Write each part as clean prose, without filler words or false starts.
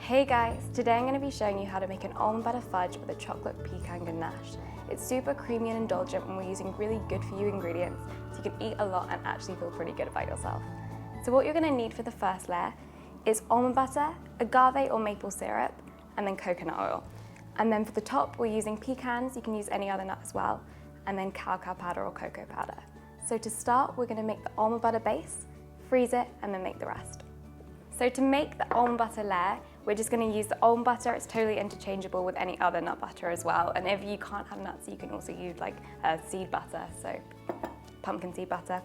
Hey guys, today I'm going to be showing you how to make an almond butter fudge with a chocolate-pecan ganache. It's super creamy and indulgent when we're using really good for you ingredients, so you can eat a lot and actually feel pretty good about yourself. So what you're going to need for the first layer is almond butter, agave or maple syrup, and then coconut oil. And then for the top, we're using pecans, you can use any other nut as well, and then cacao powder or cocoa powder. So to start, we're going to make the almond butter base, freeze it, and then make the rest. So to make the almond butter layer, we're just going to use the almond butter. It's totally interchangeable with any other nut butter as well. And if you can't have nuts, you can also use like seed butter, so pumpkin seed butter.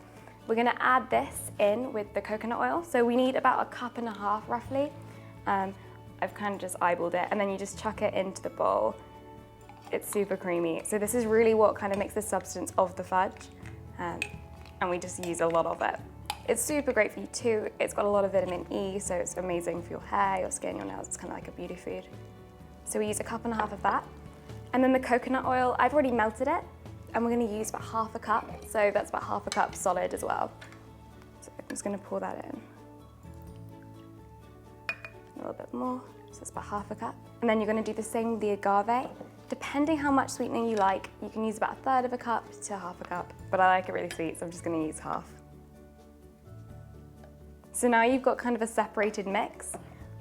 We're going to add this in with the coconut oil. So we need about 1.5 cups roughly. I've kind of just eyeballed it, and then you just chuck it into the bowl. It's super creamy. So this is really what kind of makes the substance of the fudge, and we just use a lot of it. It's super great for you too. It's got a lot of vitamin E, so it's amazing for your hair, your skin, your nails. It's kind of like a beauty food. So we use 1.5 cups of that. And then the coconut oil, I've already melted it, and we're gonna use about 1/2 cup. So that's about 1/2 cup solid as well. So I'm just gonna pour that in. A little bit more, so it's about 1/2 cup. And then you're gonna do the same with the agave. Depending how much sweetening you like, you can use about 1/3 cup to 1/2 cup, but I like it really sweet, so I'm just gonna use 1/2. So now you've got kind of a separated mix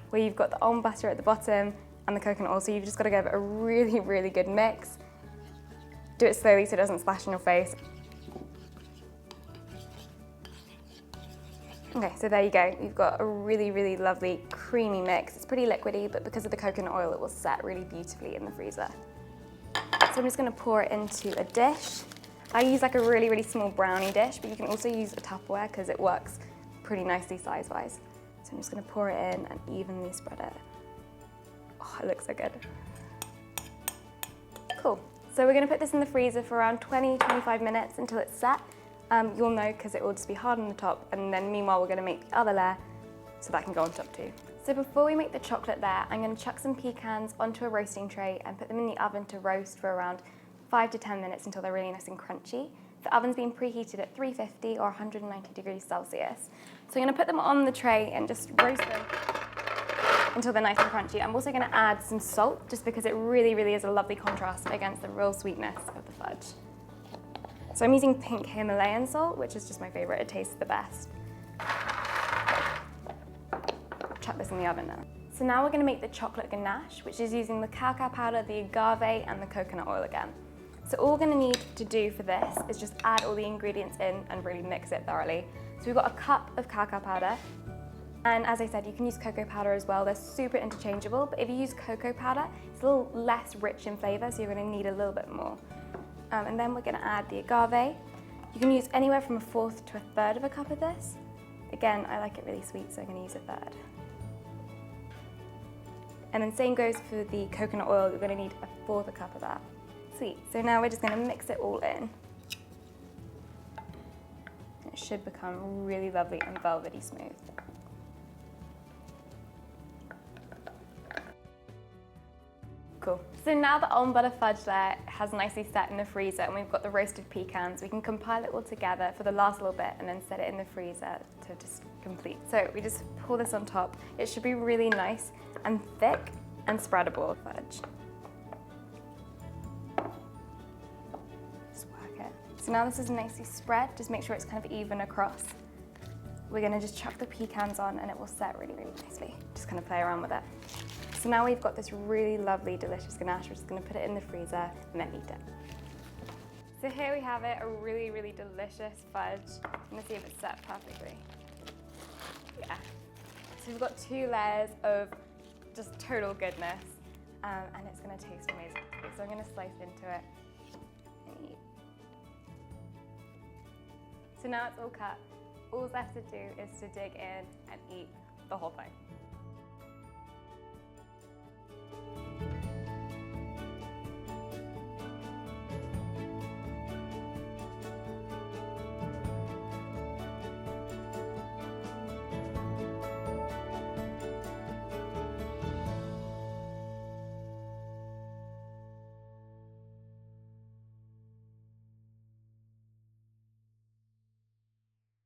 where you've got the almond butter at the bottom and the coconut oil, so you've just got to give it a really, really good mix. Do it slowly so it doesn't splash in your face. Okay, so there you go. You've got a really, really lovely creamy mix. It's pretty liquidy, but because of the coconut oil, it will set really beautifully in the freezer. So I'm just going to pour it into a dish. I use like a really, really small brownie dish, but you can also use a Tupperware because it works pretty nicely size-wise. So I'm just going to pour it in and evenly spread it. Oh, it looks so good. Cool. So we're going to put this in the freezer for around 20-25 minutes until it's set. You'll know because it will just be hard on the top, and then meanwhile we're going to make the other layer so that can go on top too. So before we make the chocolate layer, I'm going to chuck some pecans onto a roasting tray and put them in the oven to roast for around 5 to 10 minutes until they're really nice and crunchy. The oven's been preheated at 350 or 190 degrees Celsius. So I'm going to put them on the tray and just roast them until they're nice and crunchy. I'm also going to add some salt just because it really, really is a lovely contrast against the real sweetness of the fudge. So I'm using pink Himalayan salt, which is just my favorite. It tastes the best. Chuck this in the oven now. So now we're going to make the chocolate ganache, which is using the cacao powder, the agave, and the coconut oil again. So all we're going to need to do for this is just add all the ingredients in and really mix it thoroughly. So we've got 1 cup of cacao powder, and as I said, you can use cocoa powder as well. They're super interchangeable, but if you use cocoa powder, it's a little less rich in flavour, so you're going to need a little bit more. And then we're going to add the agave. You can use anywhere from 1/4 to 1/3 cup of this. Again, I like it really sweet, so I'm going to use 1/3. And then same goes for the coconut oil. You're going to need 1/4 cup of that. Sweet. So now we're just going to mix it all in. It should become really lovely and velvety smooth. Cool. So now the almond butter fudge layer has nicely set in the freezer, and we've got the roasted pecans. We can compile it all together for the last little bit and then set it in the freezer to just complete. So we just pour this on top. It should be really nice and thick and spreadable fudge. So now this is nicely spread, just make sure it's kind of even across. We're going to just chuck the pecans on and it will set really, really nicely. Just kind of play around with it. So now we've got this really lovely, delicious ganache. We're just going to put it in the freezer and then eat it. So here we have it, a really, really delicious fudge. I'm going to see if it's set perfectly. Yeah. So we've got 2 layers of just total goodness, and it's going to taste amazing. So I'm going to slice into it and eat. So now it's all cut. All left to do is to dig in and eat the whole thing.